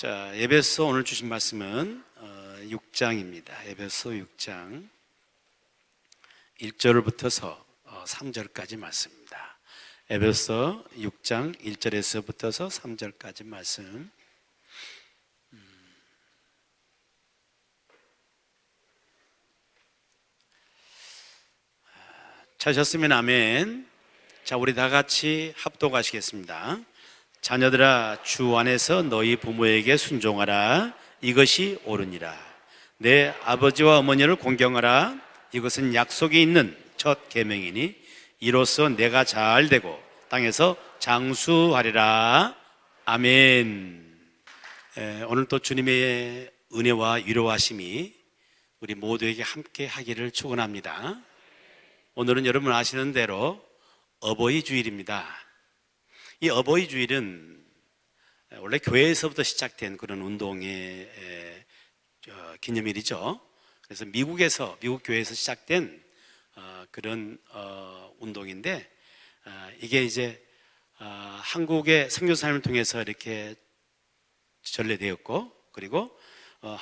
자, 에베소 오늘 주신 말씀은 6장입니다. 에베소 6장 1절부터서 3절까지 말씀입니다. 에베소 6장 1절에서부터서 3절까지 말씀. 찾으셨으면 아멘. 자, 우리 다 같이 합독하시겠습니다. 자녀들아, 주 안에서 너희 부모에게 순종하라. 이것이 옳으니라. 내 아버지와 어머니를 공경하라. 이것은 약속이 있는 첫 계명이니 이로써 내가 잘 되고 땅에서 장수하리라. 아멘. 오늘 또 주님의 은혜와 위로하심이 우리 모두에게 함께 하기를 축원합니다. 오늘은 여러분 아시는 대로 어버이 주일입니다. 이 어버이 주일은 원래 교회에서부터 시작된 그런 운동의 기념일이죠. 그래서 미국 교회에서 시작된 그런 운동인데, 이게 이제 한국의 선교사님을 통해서 이렇게 전래되었고, 그리고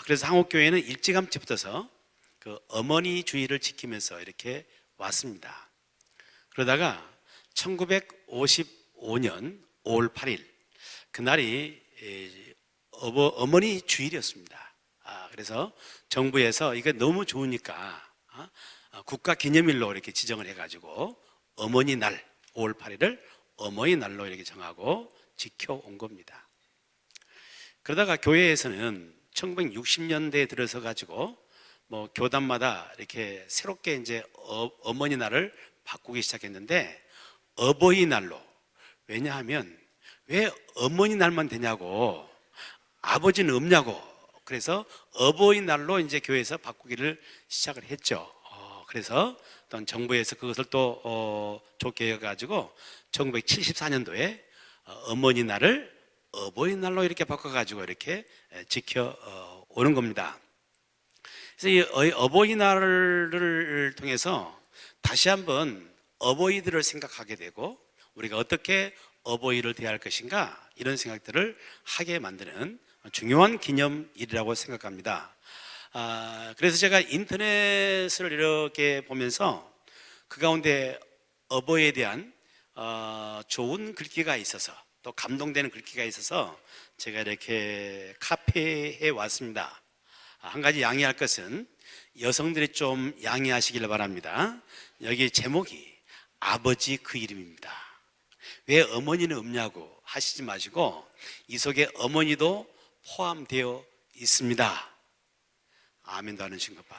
그래서 한국 교회는 일찌감치 붙어서 그 어머니 주일을 지키면서 이렇게 왔습니다. 그러다가 1955년 5월 8일 그날이 어머니 주일이었습니다. 그래서 정부에서 이게 너무 좋으니까 국가 기념일로 이렇게 지정을 해가지고 어머니 날 5월 8일을 어머니 날로 이렇게 정하고 지켜온 겁니다. 그러다가 교회에서는 1960년대에 들어서 가지고 뭐 교단마다 이렇게 새롭게 이제 어머니 날을 바꾸기 시작했는데, 어버이날로. 왜냐하면 왜 어머니 날만 되냐고, 아버지는 없냐고. 그래서 어버이날로 이제 교회에서 바꾸기를 시작을 했죠. 그래서 또 정부에서 그것을 또 좋게 해가지고 1974년도에 어머니 날을 어버이날로 이렇게 바꿔가지고 이렇게 지켜오는 겁니다. 그래서 이 어버이날을 통해서 다시 한번 어버이들을 생각하게 되고, 우리가 어떻게 어버이를 대할 것인가, 이런 생각들을 하게 만드는 중요한 기념일이라고 생각합니다. 그래서 제가 인터넷을 이렇게 보면서 그 가운데 어버이에 대한 좋은 글귀가 있어서, 또 감동되는 글귀가 있어서 제가 이렇게 카피해 왔습니다. 한 가지 양해할 것은 여성들이 좀 양해하시길 바랍니다. 여기 제목이 아버지 그 이름입니다. 왜 어머니는 없냐고 하시지 마시고, 이 속에 어머니도 포함되어 있습니다. 아멘도 안 하신 것 봐.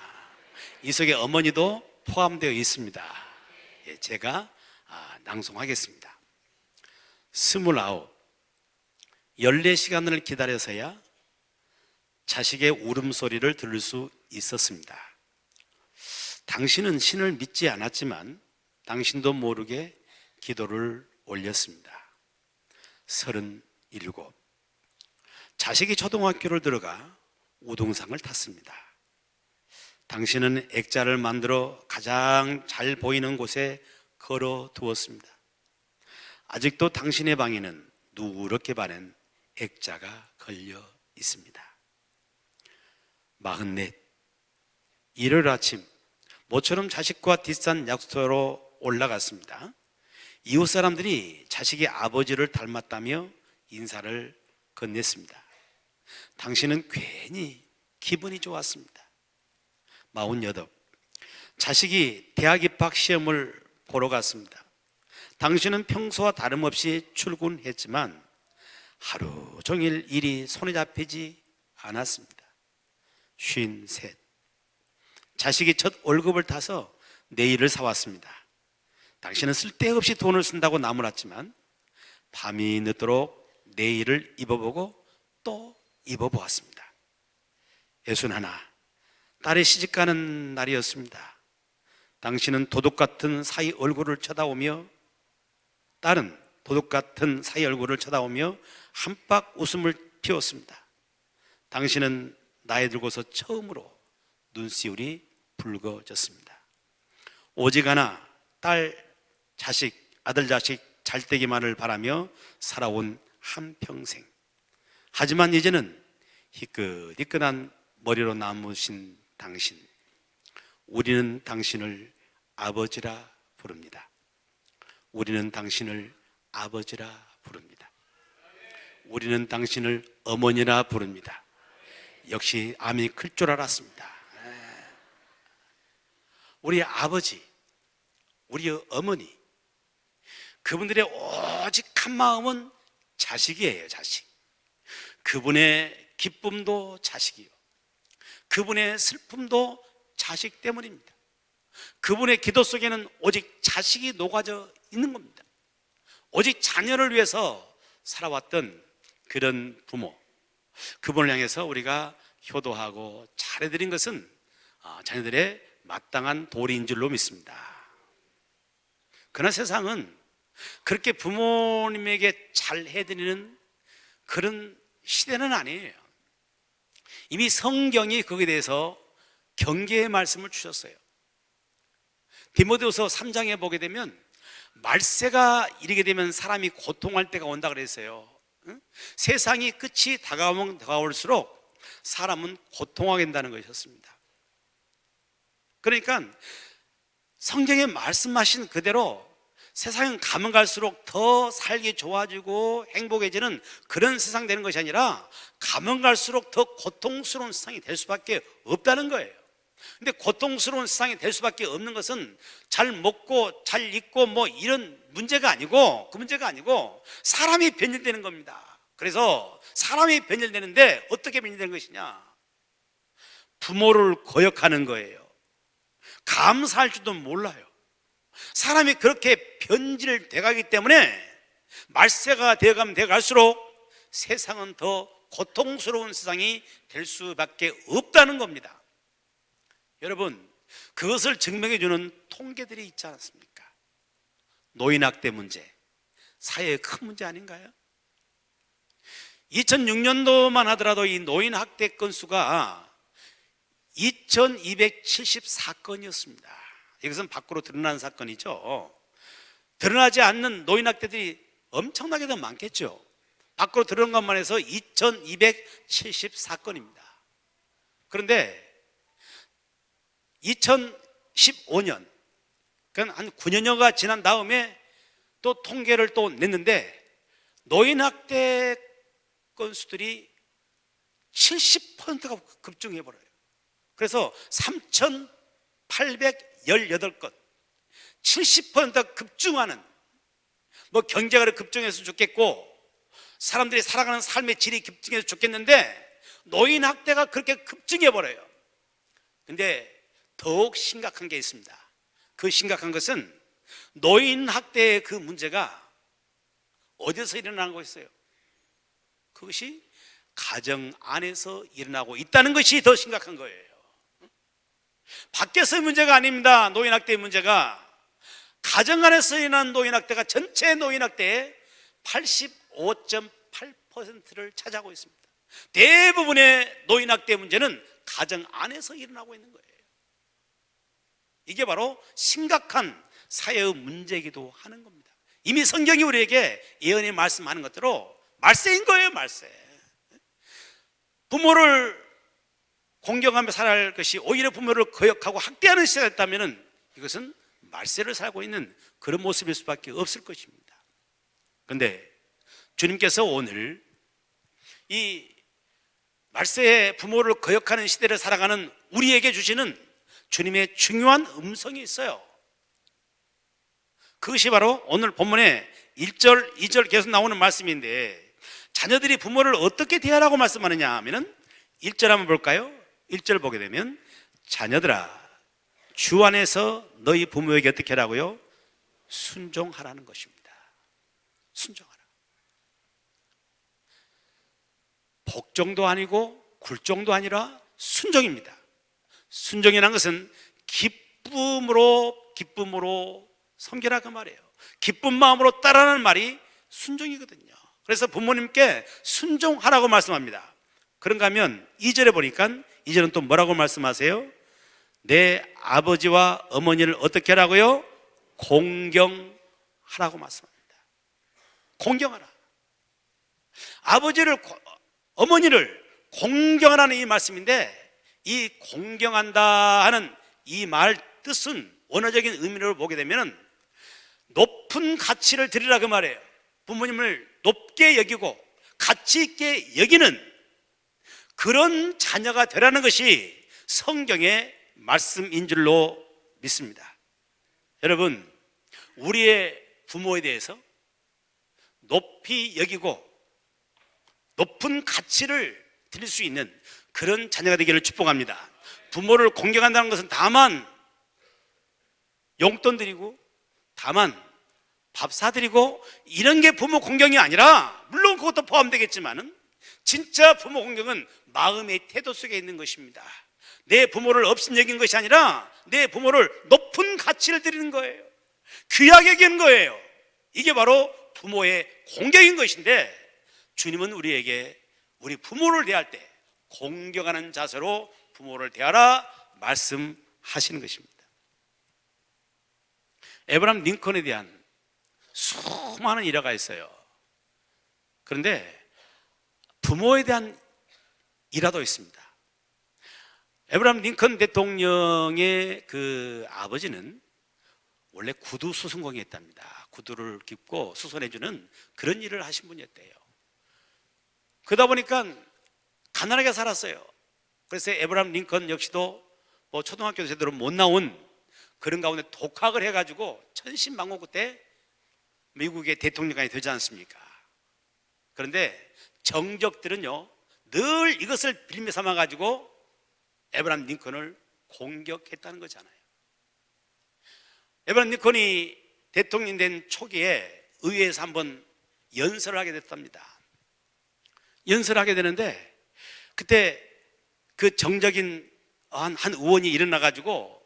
이 속에 어머니도 포함되어 있습니다. 제가 낭송하겠습니다. 29, 14시간을 기다려서야 자식의 울음소리를 들을 수 있었습니다. 당신은 신을 믿지 않았지만 당신도 모르게 기도를 올렸습니다. 37, 자식이 초등학교를 들어가 우등상을 탔습니다. 당신은 액자를 만들어 가장 잘 보이는 곳에 걸어 두었습니다. 아직도 당신의 방에는 누렇게 바른 액자가 걸려 있습니다. 44, 일요일 아침 모처럼 자식과 뒷산 약수터로 올라갔습니다. 이웃 사람들이 자식이 아버지를 닮았다며 인사를 건넸습니다. 당신은 괜히 기분이 좋았습니다. 48, 자식이 대학 입학 시험을 보러 갔습니다. 당신은 평소와 다름없이 출근했지만 하루 종일 일이 손에 잡히지 않았습니다. 53, 자식이 첫 월급을 타서 네일을 사왔습니다. 당신은 쓸데없이 돈을 쓴다고 나무랐지만 밤이 늦도록 네일을 입어보고 또 입어보았습니다. 61, 딸이 시집가는 날이었습니다. 당신은 도둑 같은 사이 얼굴을 쳐다오며, 딸은 도둑 같은 사이 얼굴을 쳐다오며 한박 웃음을 피웠습니다. 당신은 나이 들고서 처음으로 눈시울이 붉어졌습니다. 오직 하나, 딸, 자식, 아들, 자식 잘 되기만을 바라며 살아온 한평생. 하지만 이제는 희끗희끗한 머리로 남으신 당신, 우리는 당신을 아버지라 부릅니다. 우리는 당신을 아버지라 부릅니다. 우리는 당신을 어머니라 부릅니다. 역시 암이 클 줄 알았습니다. 우리 아버지, 우리 어머니, 그분들의 오직 한 마음은 자식이에요. 자식. 그분의 기쁨도 자식이요, 그분의 슬픔도 자식 때문입니다. 그분의 기도 속에는 오직 자식이 녹아져 있는 겁니다. 오직 자녀를 위해서 살아왔던 그런 부모, 그분을 향해서 우리가 효도하고 잘해드린 것은 자녀들의 마땅한 도리인 줄로 믿습니다. 그러나 세상은 그렇게 부모님에게 잘해드리는 그런 시대는 아니에요. 이미 성경이 거기에 대해서 경계의 말씀을 주셨어요. 디모데후서 3장에 보게 되면 말세가 이르게 되면 사람이 고통할 때가 온다 그랬어요. 세상이 끝이 다가오면 다가올수록 사람은 고통하게 된다는 것이었습니다. 그러니까 성경에 말씀하신 그대로 세상은 가면 갈수록 더 살기 좋아지고 행복해지는 그런 세상 되는 것이 아니라 가면 갈수록 더 고통스러운 세상이 될 수밖에 없다는 거예요. 근데 고통스러운 세상이 될 수밖에 없는 것은 잘 먹고 잘 입고 뭐 이런 문제가 아니고, 그 문제가 아니고 사람이 변질되는 겁니다. 그래서 사람이 변질되는데 어떻게 변질되는 것이냐? 부모를 거역하는 거예요. 감사할 줄도 몰라요. 사람이 그렇게 변질돼 가기 때문에 말세가 되어가면 되어갈수록 세상은 더 고통스러운 세상이 될 수밖에 없다는 겁니다. 여러분, 그것을 증명해 주는 통계들이 있지 않습니까? 노인학대 문제, 사회의 큰 문제 아닌가요? 2006년도만 하더라도 이 노인학대 건수가 2274건이었습니다. 이것은 밖으로 드러난 사건이죠. 드러나지 않는 노인학대들이 엄청나게 더 많겠죠. 밖으로 드러난 것만 해서 2274건입니다. 그런데 2015년, 그러니까 한 9년여가 지난 다음에 또 통계를 또 냈는데 노인학대 건수들이 70%가 급증해버려요. 그래서 3,818건, 70%가 급증하는, 뭐 경제가 급증해서 좋겠고 사람들이 살아가는 삶의 질이 급증해서 좋겠는데 노인학대가 그렇게 급증해버려요. 근데 더욱 심각한 게 있습니다. 그 심각한 것은 노인학대의 그 문제가 어디서 일어나는 것이었어요? 그것이 가정 안에서 일어나고 있다는 것이 더 심각한 거예요. 밖에서의 문제가 아닙니다. 노인학대의 문제가 가정 안에서 일어난 노인학대가 전체 노인학대의 85.8%를 차지하고 있습니다. 대부분의 노인학대 문제는 가정 안에서 일어나고 있는 거예요. 이게 바로 심각한 사회의 문제이기도 하는 겁니다. 이미 성경이 우리에게 예언이 말씀하는 것대로 말세인 거예요. 말세. 부모를 공경하며 살아야 할 것이 오히려 부모를 거역하고 학대하는 시대가 됐다면 이것은 말세를 살고 있는 그런 모습일 수밖에 없을 것입니다. 그런데 주님께서 오늘 이 말세의 부모를 거역하는 시대를 살아가는 우리에게 주시는 주님의 중요한 음성이 있어요. 그것이 바로 오늘 본문에 1절, 2절 계속 나오는 말씀인데 자녀들이 부모를 어떻게 대하라고 말씀하느냐 하면은 1절 한번 볼까요? 1절 보게 되면 자녀들아 주 안에서 너희 부모에게 어떻게 하라고요? 순종하라는 것입니다. 순종하라. 복종도 아니고 굴종도 아니라 순종입니다. 순종이라는 것은 기쁨으로 섬기라 그 말이에요. 기쁜 마음으로 따르는 말이 순종이거든요. 그래서 부모님께 순종하라고 말씀합니다. 그런가 하면 2절에 보니까 2절은 또 뭐라고 말씀하세요? 내 아버지와 어머니를 어떻게 하라고요? 공경하라고 말씀합니다. 공경하라. 아버지를, 어머니를 공경하라는 이 말씀인데, 이 공경한다 하는 이 말 뜻은 원어적인 의미로 보게 되면 높은 가치를 드리라 그 말이에요. 부모님을 높게 여기고 가치 있게 여기는 그런 자녀가 되라는 것이 성경의 말씀인 줄로 믿습니다. 여러분, 우리의 부모에 대해서 높이 여기고 높은 가치를 드릴 수 있는 그런 자녀가 되기를 축복합니다. 부모를 공경한다는 것은 다만 용돈 드리고, 다만 밥 사드리고 이런 게 부모 공경이 아니라, 물론 그것도 포함되겠지만은 진짜 부모 공경은 마음의 태도 속에 있는 것입니다. 내 부모를 업신여긴 것이 아니라 내 부모를 높은 가치를 드리는 거예요. 귀하게 여기는 거예요. 이게 바로 부모의 공경인 것인데, 주님은 우리에게 우리 부모를 대할 때 공경하는 자세로 부모를 대하라 말씀하시는 것입니다. 에브라함 링컨에 대한 수많은 일화가 있어요. 그런데 부모에 대한 일화도 있습니다. 에브라함 링컨 대통령의 그 아버지는 원래 구두 수선공이었답니다. 구두를 깁고 수선해주는 그런 일을 하신 분이었대요. 그러다 보니까 가난하게 살았어요. 그래서 에브라함 링컨 역시도 뭐 초등학교도 제대로 못 나온 그런 가운데 독학을 해가지고 천신만고 그때 미국의 대통령이 되지 않습니까? 그런데 정적들은요 늘 이것을 빌미 삼아가지고 에브라함 링컨을 공격했다는 거잖아요. 에브라함 링컨이 대통령 된 초기에 의회에서 한번 연설을 하게 됐답니다. 연설을 하게 되는데 그때 그 정적인 한 의원이 일어나가지고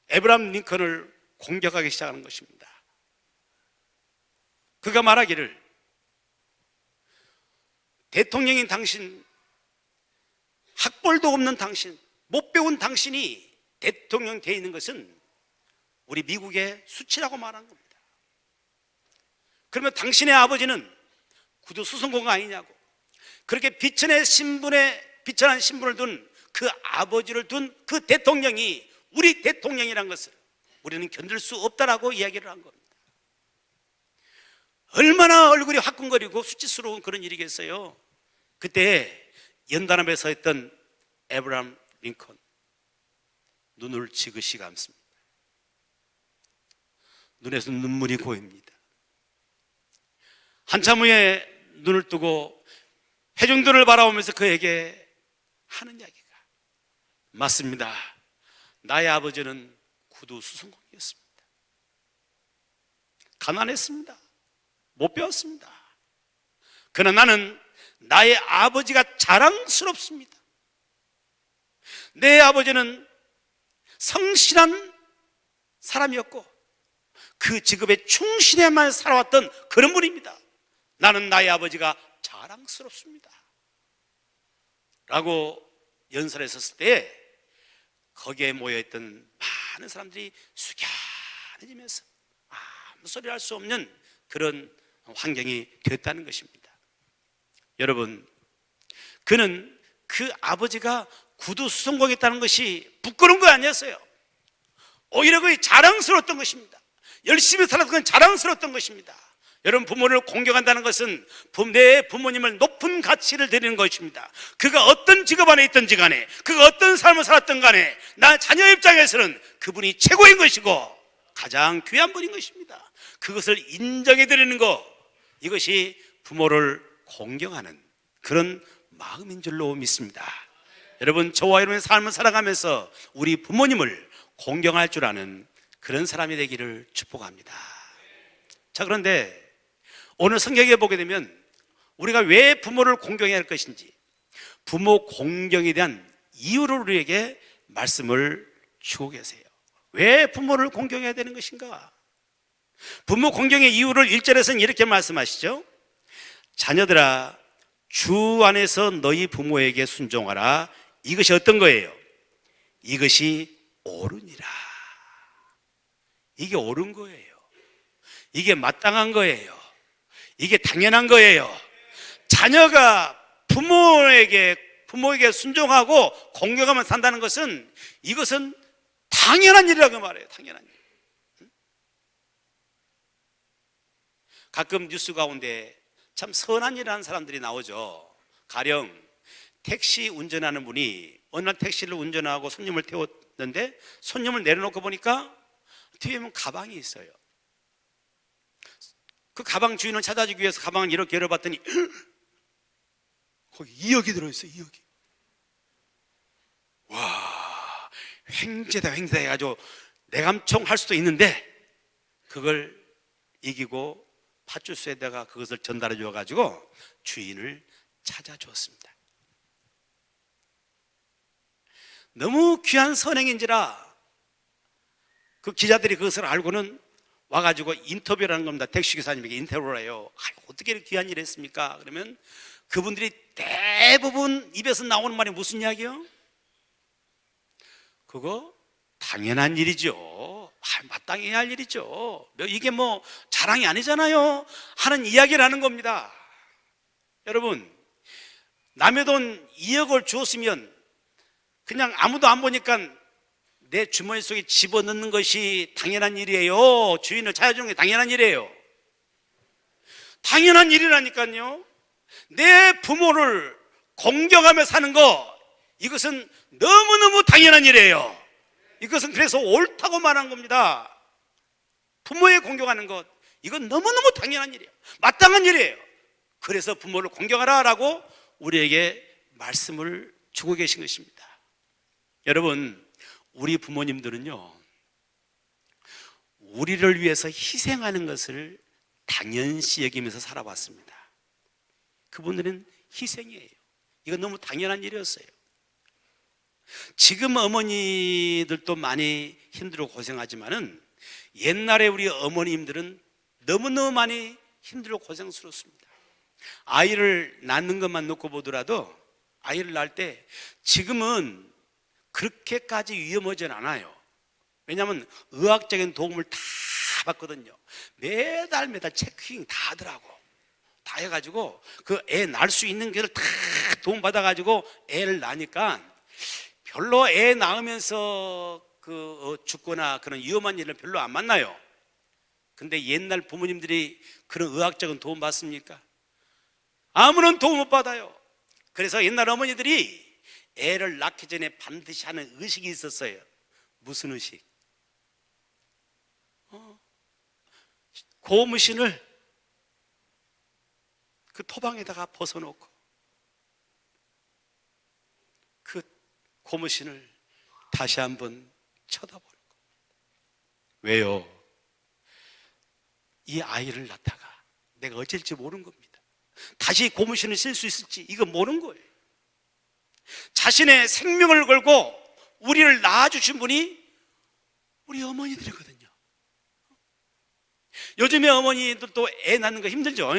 에브라함 링컨을 공격하기 시작하는 것입니다. 그가 말하기를, 대통령인 당신, 학벌도 없는 당신, 못 배운 당신이 대통령 되어 있는 것은 우리 미국의 수치라고 말하는 겁니다. 그러면 당신의 아버지는 구두 수선공 아니냐고, 그렇게 비천한 신분을 둔 그 아버지를 둔 그 대통령이 우리 대통령이란 것을 우리는 견딜 수 없다라고 이야기를 한 겁니다. 얼마나 얼굴이 화끈거리고 수치스러운 그런 일이겠어요. 그때 연단함에 서 있던 에브라함 링컨 눈을 지그시 감습니다. 눈에서 눈물이 고입니다. 한참 후에 눈을 뜨고 회중들을 바라보면서 그에게 하는 이야기가, 맞습니다. 나의 아버지는 구두 수선공이었습니다. 가난했습니다. 못 배웠습니다. 그러나 나는 나의 아버지가 자랑스럽습니다. 내 아버지는 성실한 사람이었고 그 직업에 충실해만 살아왔던 그런 분입니다. 나는 나의 아버지가 자랑스럽습니다 라고 연설했었을 때 거기에 모여있던 많은 사람들이 숙연해지면서 아무 소리 할 수 없는 그런 환경이 됐다는 것입니다. 여러분, 그는 그 아버지가 구두 수선공했다는 것이 부끄러운 거 아니었어요. 오히려 그게 자랑스러웠던 것입니다. 열심히 살았던 건 자랑스러웠던 것입니다. 여러분, 부모를 공경한다는 것은 내 부모님을 높은 가치를 드리는 것입니다. 그가 어떤 직업 안에 있든지 간에, 그가 어떤 삶을 살았든 간에 나 자녀 입장에서는 그분이 최고인 것이고 가장 귀한 분인 것입니다. 그것을 인정해 드리는 것, 이것이 부모를 공경하는 그런 마음인 줄로 믿습니다. 여러분, 저와 여러분의 삶을 살아가면서 우리 부모님을 공경할 줄 아는 그런 사람이 되기를 축복합니다. 자, 그런데 오늘 성경에 보게 되면 우리가 왜 부모를 공경해야 할 것인지, 부모 공경에 대한 이유를 우리에게 말씀을 주고 계세요. 왜 부모를 공경해야 되는 것인가? 부모 공경의 이유를 1절에서는 이렇게 말씀하시죠. 자녀들아, 주 안에서 너희 부모에게 순종하라. 이것이 어떤 거예요? 이것이 옳으니라. 이게 옳은 거예요. 이게 마땅한 거예요. 이게 당연한 거예요. 자녀가 부모에게 순종하고 공경하며 산다는 것은 이것은 당연한 일이라고 말해요. 당연한 일. 가끔 뉴스 가운데 참 선한 일을 하는 사람들이 나오죠. 가령 택시 운전하는 분이 어느 날 택시를 운전하고 손님을 태웠는데 손님을 내려놓고 보니까 뒤에 보면 가방이 있어요. 그 가방 주인을 찾아주기 위해서 가방을 이렇게 열어봤더니 거기 2억이 들어있어요. 2억이. 와, 횡재다 해가지고 내감총 할 수도 있는데 그걸 이기고 파출소에다가 그것을 전달해 줘가지고 주인을 찾아주었습니다. 너무 귀한 선행인지라 그 기자들이 그것을 알고는 와가지고 인터뷰를 하는 겁니다. 택시기사님에게 인터뷰를 해요. 어떻게 이렇게 귀한 일을 했습니까? 그러면 그분들이 대부분 입에서 나오는 말이 무슨 이야기요? 그거 당연한 일이죠. 마땅히 해야 할 일이죠. 이게 뭐 자랑이 아니잖아요 하는 이야기를 하는 겁니다. 여러분, 남의 돈 2억을 주었으면 그냥 아무도 안 보니까 내 주머니 속에 집어넣는 것이 당연한 일이에요. 주인을 찾아주는 게 당연한 일이에요. 당연한 일이라니까요. 내 부모를 공경하며 사는 거, 이것은 너무너무 당연한 일이에요. 이것은 그래서 옳다고 말한 겁니다. 부모에 공경하는 것, 이건 너무너무 당연한 일이에요. 마땅한 일이에요. 그래서 부모를 공경하라 라고 우리에게 말씀을 주고 계신 것입니다. 여러분, 우리 부모님들은요, 우리를 위해서 희생하는 것을 당연시 여기면서 살아왔습니다. 그분들은 희생이에요. 이건 너무 당연한 일이었어요. 지금 어머니들도 많이 힘들고 고생하지만은 옛날에 우리 어머님들은 너무너무 많이 힘들고 고생스럽습니다. 아이를 낳는 것만 놓고 보더라도 아이를 낳을 때 지금은 그렇게까지 위험하진 않아요. 왜냐하면 의학적인 도움을 다 받거든요. 매달 체크잉 다 하더라고. 다 해가지고 그 애 낳을 수 있는 길을 다 도움받아가지고 애를 낳으니까 별로 애 낳으면서 죽거나 그런 위험한 일을 별로 안 만나요. 근데 옛날 부모님들이 그런 의학적인 도움 받습니까? 아무런 도움 못 받아요. 그래서 옛날 어머니들이 애를 낳기 전에 반드시 하는 의식이 있었어요. 무슨 의식? 고무신을 그 토방에다가 벗어놓고 그 고무신을 다시 한번 쳐다보는 거. 왜요? 이 아이를 낳다가 내가 어쩔지 모르는 겁니다. 다시 고무신을 쓸 수 있을지 이거 모르는 거예요. 자신의 생명을 걸고 우리를 낳아주신 분이 우리 어머니들이거든요. 요즘에 어머니들도 애 낳는 거 힘들죠?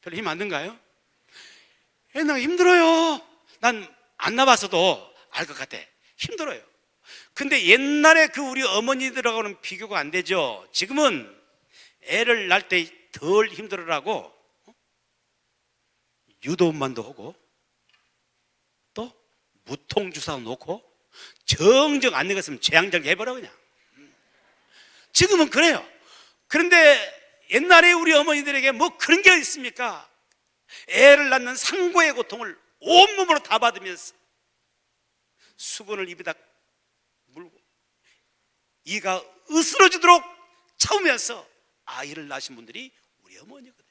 별로 힘 안 든가요? 애 낳기 힘들어요. 난 안 낳아봤어도 알 것 같아. 힘들어요. 근데 옛날에 그 우리 어머니들하고는 비교가 안 되죠. 지금은 애를 낳을 때 덜 힘들어라고 유도음만도 하고 또 무통주사도 놓고 정정 안 되겠으면 재앙절 해버려 그냥. 지금은 그래요. 그런데 옛날에 우리 어머니들에게 뭐 그런 게 있습니까? 애를 낳는 상고의 고통을 온몸으로 다 받으면서 수건을 입에다 물고 이가 으스러지도록 참으면서 아이를 낳으신 분들이 우리 어머니거든요.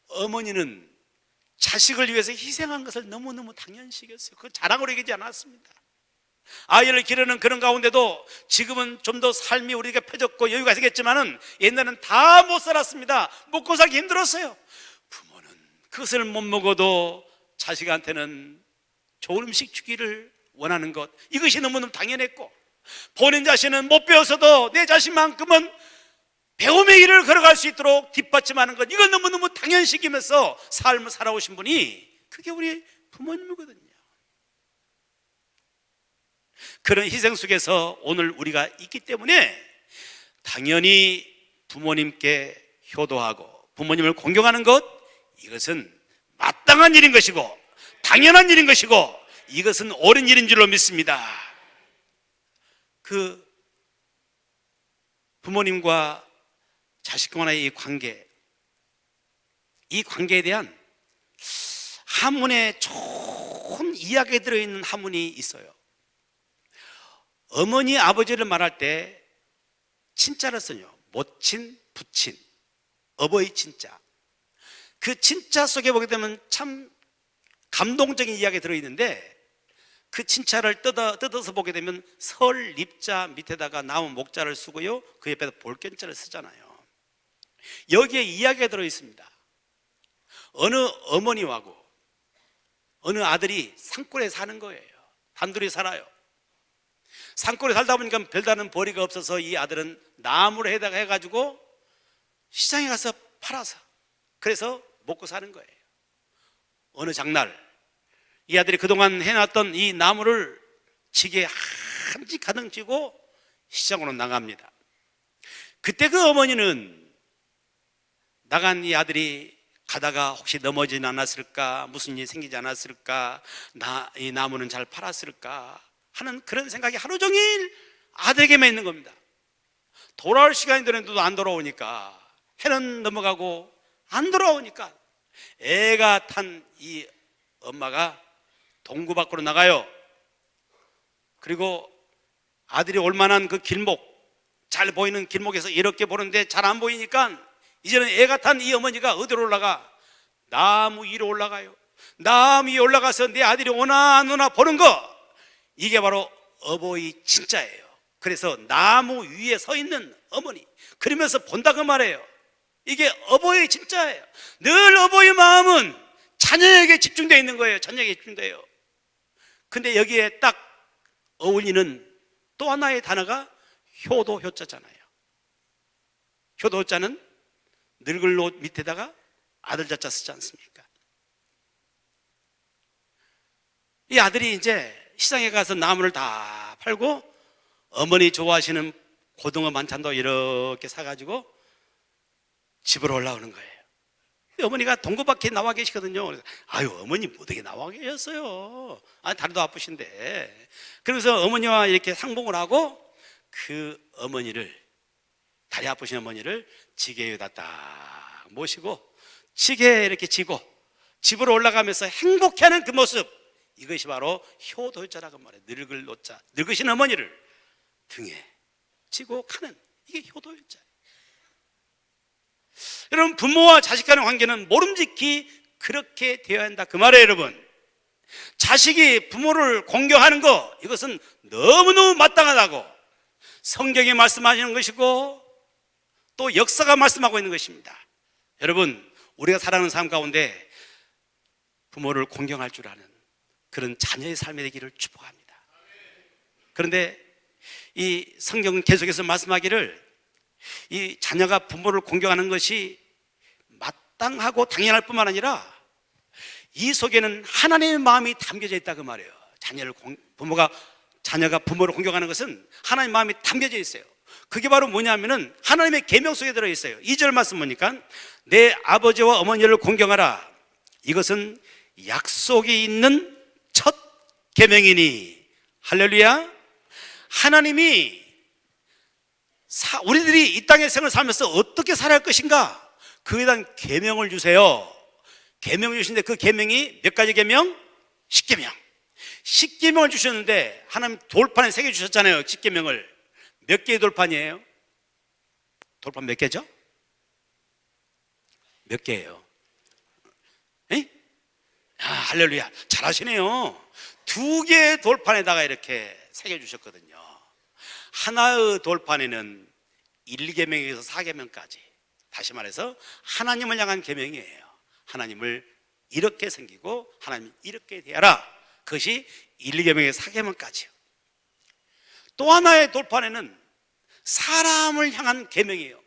어머니는 자식을 위해서 희생한 것을 너무너무 당연시 여겼어요. 그건 자랑으로 얘기하지 않았습니다. 아이를 기르는 그런 가운데도 지금은 좀 더 삶이 우리가 펴졌고 여유가 생겼지만은 옛날에는 다 못 살았습니다. 먹고 살기 힘들었어요. 부모는 그것을 못 먹어도 자식한테는 좋은 음식 주기를 원하는 것, 이것이 너무너무 당연했고, 본인 자신은 못 배워서도 내 자신만큼은 배움의 길을 걸어갈 수 있도록 뒷받침하는 것, 이건 너무너무 당연시키면서 삶을 살아오신 분이 그게 우리 부모님이거든요. 그런 희생 속에서 오늘 우리가 있기 때문에 당연히 부모님께 효도하고 부모님을 공경하는 것, 이것은 마땅한 일인 것이고 당연한 일인 것이고 이것은 옳은 일인 줄로 믿습니다. 그 부모님과 자식 간의 이 관계에 대한 한문에 좋은 이야기가 들어있는 한문이 있어요. 어머니 아버지를 말할 때 친자를 써요. 모친, 부친, 어버이 친자. 그 친자 속에 보게 되면 참 감동적인 이야기가 들어있는데 그 친자를 뜯어서 보게 되면 설립자 밑에다가 나무 목자를 쓰고요, 그 옆에다 볼견자를 쓰잖아요. 여기에 이야기가 들어있습니다. 어느 어머니하고 어느 아들이 산골에 사는 거예요. 단둘이 살아요. 산골에 살다 보니까 별다른 벌이가 없어서 이 아들은 나무를 해가지고 시장에 가서 팔아서 그래서 먹고 사는 거예요. 어느 장날 이 아들이 그동안 해놨던 이 나무를 지게 한 지 가득 쥐고 시장으로 나갑니다. 그때 그 어머니는 나간 이 아들이 가다가 혹시 넘어지지 않았을까, 무슨 일이 생기지 않았을까, 이 나무는 잘 팔았을까 하는 그런 생각이 하루 종일 아들에게만 있는 겁니다. 돌아올 시간이 되는데도 안 돌아오니까, 해는 넘어가고 안 돌아오니까 애가 탄 이 엄마가 동구 밖으로 나가요. 그리고 아들이 올 만한 그 길목, 잘 보이는 길목에서 이렇게 보는데 잘 안 보이니까 이제는 애가 탄 이 어머니가 어디로 올라가? 나무 위로 올라가요. 나무 위에 올라가서 내 아들이 오나 안 오나 보는 거, 이게 바로 어버이 친자예요. 그래서 나무 위에 서 있는 어머니, 그러면서 본다 그 말이에요. 이게 어버이 친자예요. 늘 어버이 마음은 자녀에게 집중되어 있는 거예요. 자녀에게 집중돼요. 근데 여기에 딱 어울리는 또 하나의 단어가 효도 효자잖아요. 효도 효자는 늙을 옷 밑에다가 아들 자자 쓰지 않습니까? 이 아들이 이제 시장에 가서 나무를 다 팔고 어머니 좋아하시는 고등어 반찬도 이렇게 사가지고 집으로 올라오는 거예요. 어머니가 동구 밖에 나와 계시거든요. 그래서 아유, 어머니 못하게 나와 계셨어요. 다리도 아프신데. 그래서 어머니와 이렇게 상봉을 하고 그 어머니를, 다리 아프신 어머니를 지게 위에다 딱 모시고 지게에 이렇게 지고 집으로 올라가면서 행복해하는 그 모습, 이것이 바로 효도자라고 말해요. 늙을 노자, 늙으신 어머니를 등에 지고 가는, 이게 효도자예요. 여러분, 부모와 자식 간의 관계는 모름지기 그렇게 되어야 한다 그 말이에요. 여러분, 자식이 부모를 공경하는 거, 이것은 너무너무 마땅하다고 성경이 말씀하시는 것이고 또 역사가 말씀하고 있는 것입니다. 여러분, 우리가 살아가는 삶 가운데 부모를 공경할 줄 아는 그런 자녀의 삶이 되기를 축복합니다. 그런데 이 성경은 계속해서 말씀하기를 이 자녀가 부모를 공경하는 것이 마땅하고 당연할 뿐만 아니라 이 속에는 하나님의 마음이 담겨져 있다 그 말이에요. 자녀가 부모를 공경하는 것은 하나님의 마음이 담겨져 있어요. 그게 바로 뭐냐면은 하나님의 계명 속에 들어있어요. 2절 말씀 보니까 내 아버지와 어머니를 공경하라, 이것은 약속이 있는 첫 계명이니. 할렐루야. 하나님이 우리들이 이 땅의 생을 살면서 어떻게 살아야 할 것인가, 그에 대한 계명을 주세요. 계명을 주시는데 그 계명이 몇 가지 계명? 10계명. 10계명을 주셨는데 하나님 돌판에 3개 주셨잖아요. 10계명을. 몇 개의 돌판이에요? 돌판 몇 개죠? 몇 개예요? 할렐루야, 잘하시네요. 2개의 돌판에다가 이렇게 새겨주셨거든요. 하나의 돌판에는 1계명에서 4계명까지, 다시 말해서 하나님을 향한 계명이에요. 하나님을 이렇게 섬기고 하나님 이렇게 대하라, 그것이 1계명에서 4계명까지요. 또 하나의 돌판에는 사람을 향한 계명이에요.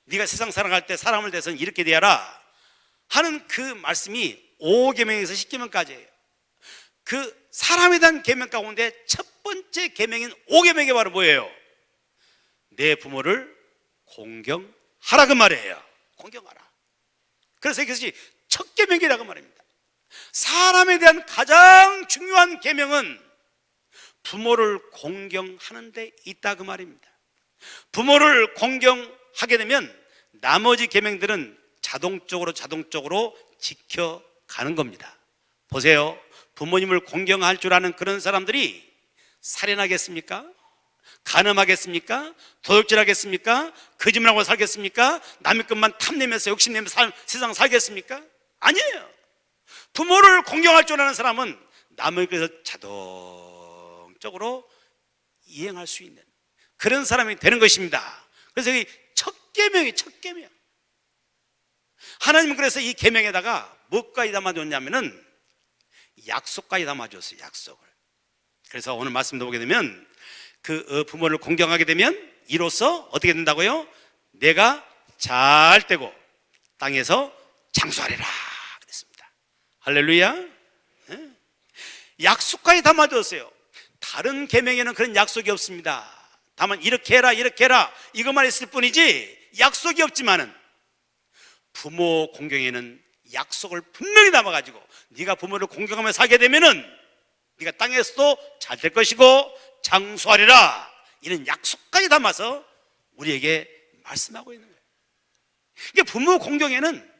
네가 세상 살아갈 때 사람을 대해서는 이렇게 대하라 하는 그 말씀이 5계명에서 10계명까지예요. 그 사람에 대한 계명 가운데 첫 번째 계명인 5계명이 바로 뭐예요? 내 부모를 공경하라 그 말이에요. 공경하라. 그래서 이것이 첫 계명이라고 말입니다. 사람에 대한 가장 중요한 계명은 부모를 공경하는 데 있다 그 말입니다. 부모를 공경하게 되면 나머지 계명들은 자동적으로 지켜가는 겁니다. 보세요. 부모님을 공경할 줄 아는 그런 사람들이 살인하겠습니까? 간음하겠습니까? 도둑질하겠습니까? 거짓말하고 살겠습니까? 남의 것만 탐내면서 욕심내면서 세상 살겠습니까? 아니에요. 부모를 공경할 줄 아는 사람은 남의 것을 자동적으로 이행할 수 있는 그런 사람이 되는 것입니다. 그래서 이 첫 계명이 첫 계명. 하나님은 그래서 이 계명에다가 무엇까지 담아줬냐면은 약속까지 담아줬어요. 약속을. 그래서 오늘 말씀도 보게 되면 그 부모를 공경하게 되면 이로써 어떻게 된다고요? 내가 잘 되고 땅에서 장수하리라 그랬습니다. 할렐루야. 네? 약속까지 담아줬어요. 다른 계명에는 그런 약속이 없습니다. 다만 이렇게 해라 이것만 있을 뿐이지 약속이 없지만은 부모 공경에는 약속을 분명히 담아가지고 네가 부모를 공경하며 살게 되면은 네가 땅에서도 잘 될 것이고 장수하리라, 이런 약속까지 담아서 우리에게 말씀하고 있는 거예요. 그러니까 부모 공경에는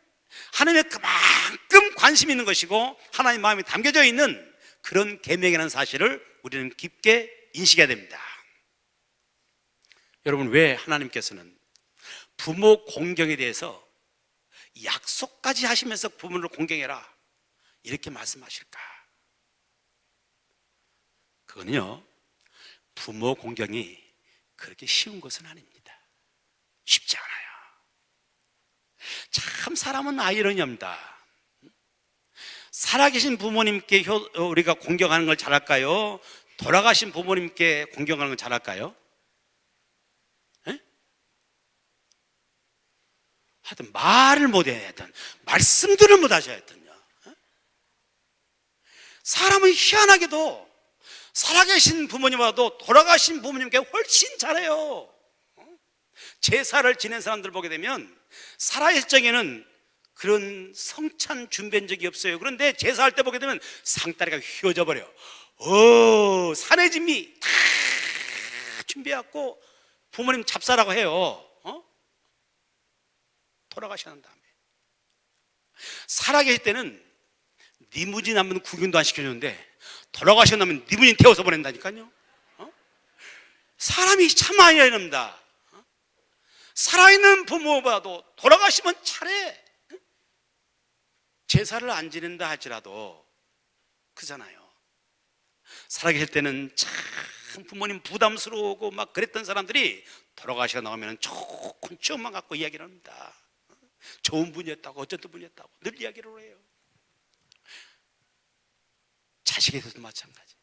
하나님의 그만큼 관심이 있는 것이고 하나님의 마음이 담겨져 있는 그런 계명이라는 사실을 우리는 깊게 인식해야 됩니다. 여러분, 왜 하나님께서는 부모 공경에 대해서 약속까지 하시면서 부모를 공경해라 이렇게 말씀하실까? 그거는요, 부모 공경이 그렇게 쉬운 것은 아닙니다. 쉽지 않아요. 참 사람은 아이러니합니다. 살아계신 부모님께 우리가 공경하는 걸 잘할까요? 돌아가신 부모님께 공경하는 걸 잘할까요? 하여튼 말을 못해야 했던, 말씀들을 못하셔야 했던요. 사람은 희한하게도 살아계신 부모님보다도 돌아가신 부모님께 훨씬 잘해요. 제사를 지낸 사람들 보게 되면 살아있을 적에는 그런 성찬 준비한 적이 없어요. 그런데 제사할 때 보게 되면 상다리가 휘어져 버려. 산의 진미 다 준비해갖고 부모님 잡사라고 해요. 돌아가시는 다음에 살아계실 때는 리무진 한번 구경도 안 시켜주는데 돌아가셨다면 리무진 태워서 보낸다니까요. 사람이 참 아이러니합니다. 살아있는 부모보다도 돌아가시면 차례 제사를 안 지낸다 할지라도 그잖아요. 살아계실 때는 참 부모님 부담스러우고 막 그랬던 사람들이 돌아가시고 나오면 좋은 추억만 갖고 이야기를 합니다. 좋은 분이었다고, 어쨌든 분이었다고 늘 이야기를 해요. 자식에 대해서도 마찬가지.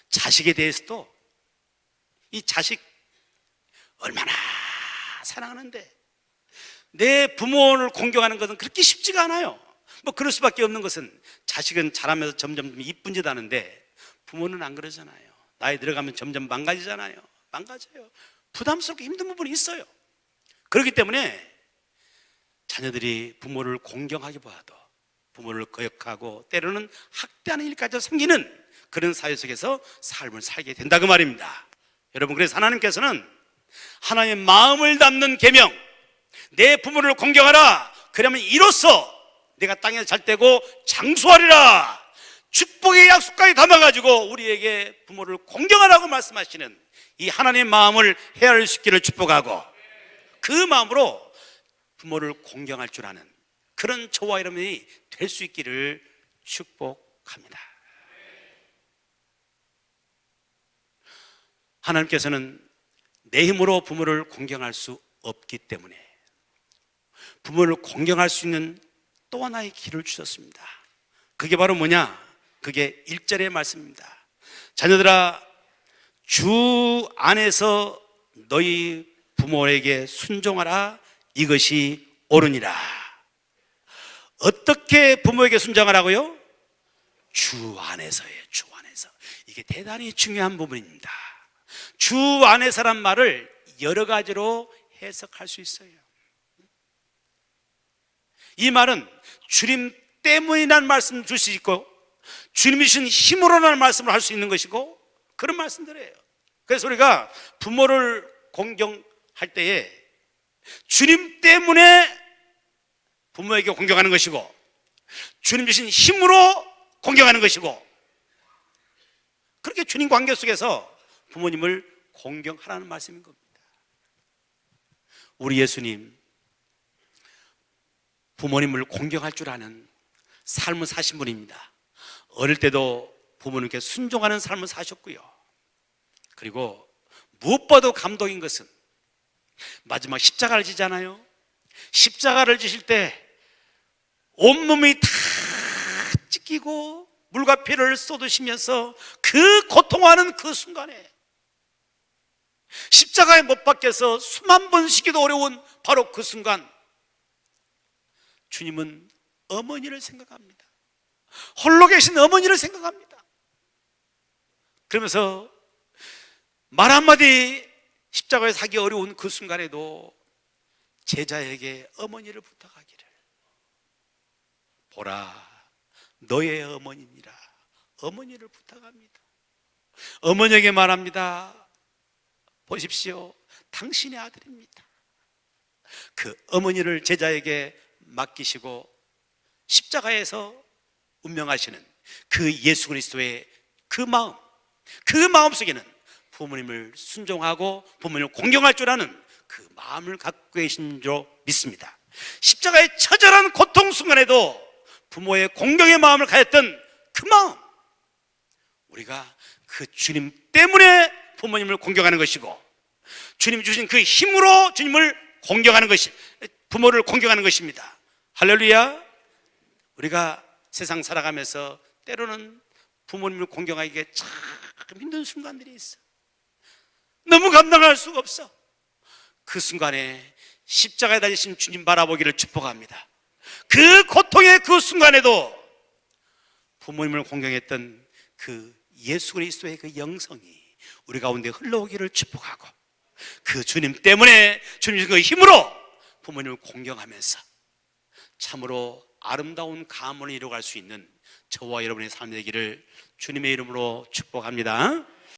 자식에 대해서도 이 자식 얼마나 사랑하는데 내 부모를 공경하는 것은 그렇게 쉽지가 않아요. 뭐 그럴 수밖에 없는 것은 자식은 자라면서 점점 이쁜 짓 하는데 부모는 안 그러잖아요. 나이 들어가면 점점 망가지잖아요. 망가져요. 부담스럽고 힘든 부분이 있어요. 그렇기 때문에 자녀들이 부모를 공경하기보다도 부모를 거역하고 때로는 학대하는 일까지 생기는 그런 사회 속에서 삶을 살게 된다 그 말입니다. 여러분, 그래서 하나님께서는 하나님의 마음을 담는 계명, 내 부모를 공경하라, 그러면 이로써 내가 땅에서 잘 되고 장수하리라, 축복의 약속까지 담아가지고 우리에게 부모를 공경하라고 말씀하시는 이 하나님의 마음을 헤아릴 수 있기를 축복하고, 그 마음으로 부모를 공경할 줄 아는 그런 저와 여러분이 될 수 있기를 축복합니다. 하나님께서는 내 힘으로 부모를 공경할 수 없기 때문에 부모를 공경할 수 있는 또 하나의 길을 주셨습니다. 그게 바로 뭐냐? 그게 1절의 말씀입니다. 자녀들아, 주 안에서 너희 부모에게 순종하라. 이것이 옳으니라. 어떻게 부모에게 순종하라고요? 주 안에서예요. 주 안에서. 이게 대단히 중요한 부분입니다. 주 안에서란 말을 여러 가지로 해석할 수 있어요. 이 말은 주님 때문이라는 말씀 줄 수 있고, 주님이 주신 힘으로라는 말씀을 할 수 있는 것이고, 그런 말씀들이에요. 그래서 우리가 부모를 공경할 때에 주님 때문에 부모에게 공경하는 것이고, 주님 주신 힘으로 공경하는 것이고, 그렇게 주님 관계 속에서 부모님을 공경하라는 말씀인 겁니다. 우리 예수님 부모님을 공경할 줄 아는 삶을 사신 분입니다. 어릴 때도 부모님께 순종하는 삶을 사셨고요. 그리고 무엇보다도 감동인 것은 마지막 십자가를 지잖아요. 십자가를 지실 때 온몸이 다 찢기고 물과 피를 쏟으시면서 그 고통하는 그 순간에, 십자가에 못 박혀서 숨 한 번 쉬기도 어려운 바로 그 순간, 주님은 어머니를 생각합니다. 홀로 계신 어머니를 생각합니다. 그러면서 말 한마디 십자가에서 하기 어려운 그 순간에도 제자에게 어머니를 부탁하기를, 보라 너의 어머니니라. 어머니를 부탁합니다. 어머니에게 말합니다. 보십시오, 당신의 아들입니다. 그 어머니를 제자에게 맡기시고 십자가에서 운명하시는 그 예수 그리스도의 그 마음 속에는 부모님을 순종하고 부모님을 공경할 줄 아는 그 마음을 갖고 계신 줄 믿습니다. 십자가의 처절한 고통 순간에도 부모의 공경의 마음을 가졌던 그 마음, 우리가 그 주님 때문에 부모님을 공경하는 것이고, 주님 주신 그 힘으로 주님을 공경하는 것이, 부모를 공경하는 것입니다. 할렐루야. 우리가 세상 살아가면서 때로는 부모님을 공경하기가 참 힘든 순간들이 있어. 너무 감당할 수가 없어. 그 순간에 십자가에 달리신 주님 바라보기를 축복합니다. 그 고통의 그 순간에도 부모님을 공경했던 그 예수 그리스도의 그 영성이 우리 가운데 흘러오기를 축복하고, 그 주님 때문에 주님 그 힘으로 부모님을 공경하면서 참으로 아름다운 가문을 이루어갈 수 있는 저와 여러분의 삶이 되기를 주님의 이름으로 축복합니다.